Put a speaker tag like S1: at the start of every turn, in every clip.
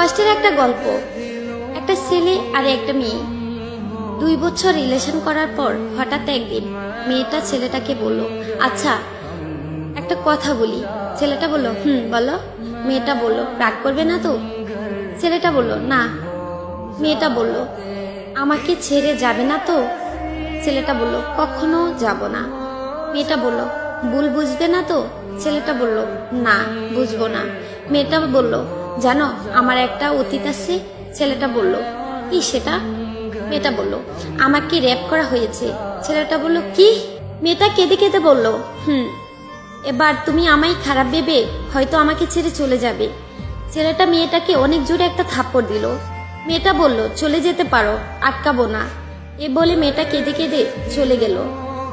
S1: কষ্টের একটা গল্প। একটা ছেলে আর একটা মেয়ে 2 বছর রিলেশন করার পর হঠাৎ একদিন মেয়েটা ছেলেটাকে বলল, আচ্ছা একটা কথা বলি। ছেলেটা বলল, বলো। মেয়েটা বলল, রাগ করবে না তো? ছেলেটা বলল, না। মেয়েটা বলল, আমাকে ছেড়ে যাবে না তো? ছেলেটা বলল, কখনো যাব না। মেয়েটা বলল, ভুল বুঝবে না তো? ছেলেটা বলল, না, বুঝবো না। মেয়েটা বলল, জানো আমার একটা অতীত আছে। ছেলেটা বলল, কি সেটা? মেয়েটা বলল, আমাকে রেপ করা হয়েছে। ছেলেটা বলল, কি? মেয়েটা কেঁদে কেঁদে বলল, এবার তুমি আমায় খারাপ ভেবে হয়তো আমাকে ছেড়ে চলে যাবে। ছেলেটা মেয়েটাকে অনেক জোরে একটা থাপ্পড় দিল। মেয়েটা বলল, চলে যেতে পারো, আটকাবো না। এ বলে মেয়েটা কেঁদে কেঁদে চলে গেল।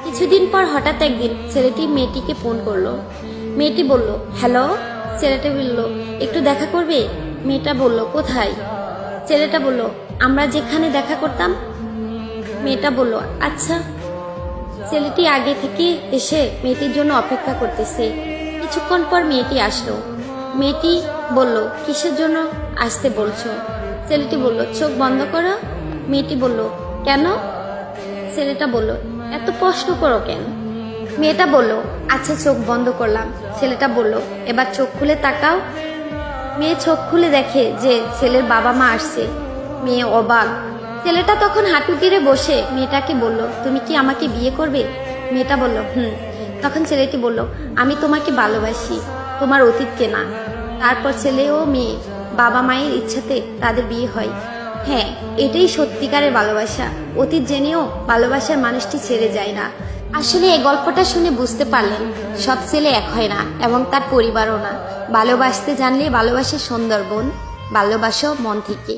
S1: কিছুদিন পর হঠাৎ একদিন ছেলেটি মেয়েটিকে ফোন করলো। মেয়েটি বলল, হ্যালো। ছেলেটা বলল, একটু দেখা করবে? মেয়েটা বলল, কোথায়? ছেলেটা বলল, আমরা যেখানে দেখা করতাম। মেয়েটা বলল, আচ্ছা। ছেলেটি আগে থেকে এসে মেয়েটির জন্য অপেক্ষা করতেছে। কিছুক্ষণ পর মেয়েটি আসলো। মেয়েটি বলল, কিসের জন্য আসতে বলছো? ছেলেটি বলল, চোখ বন্ধ করো। মেয়েটি বলল, কেন? ছেলেটা বলল, এত প্রশ্ন করো কেন? মেয়েটা বলল, আচ্ছা চোখ বন্ধ করলাম। ছেলেটা বলল, এবার চোখ খুলে তাকাও। মেয়ে চোখ খুলে দেখে যে ছেলের বাবা মা আসছে। মেয়ে অবাক। ছেলেটা তখন হাঁটু গেড়ে বসে মেয়েটাকে বলল, তুমি কি আমাকে বিয়ে করবে? মেয়েটা বলল, তখন ছেলেটি বলল, আমি তোমাকে ভালোবাসি, তোমার অতীতকে না। তারপর ছেলে ও মেয়ে বাবা মায়ের ইচ্ছাতে তাদের বিয়ে হয়। হ্যাঁ, এটাই সত্যিকারের ভালোবাসা। অতীত জেনেও ভালোবাসার মানুষটি ছেড়ে যায় না। আসলে এই গল্পটা শুনে বুঝতে পারলেন, সব ছেলে এক হয় না এবং তার পরিবারও না। ভালোবাসতে জানলে ভালোবাসে সুন্দরবন। ভালোবাসো মন থেকে।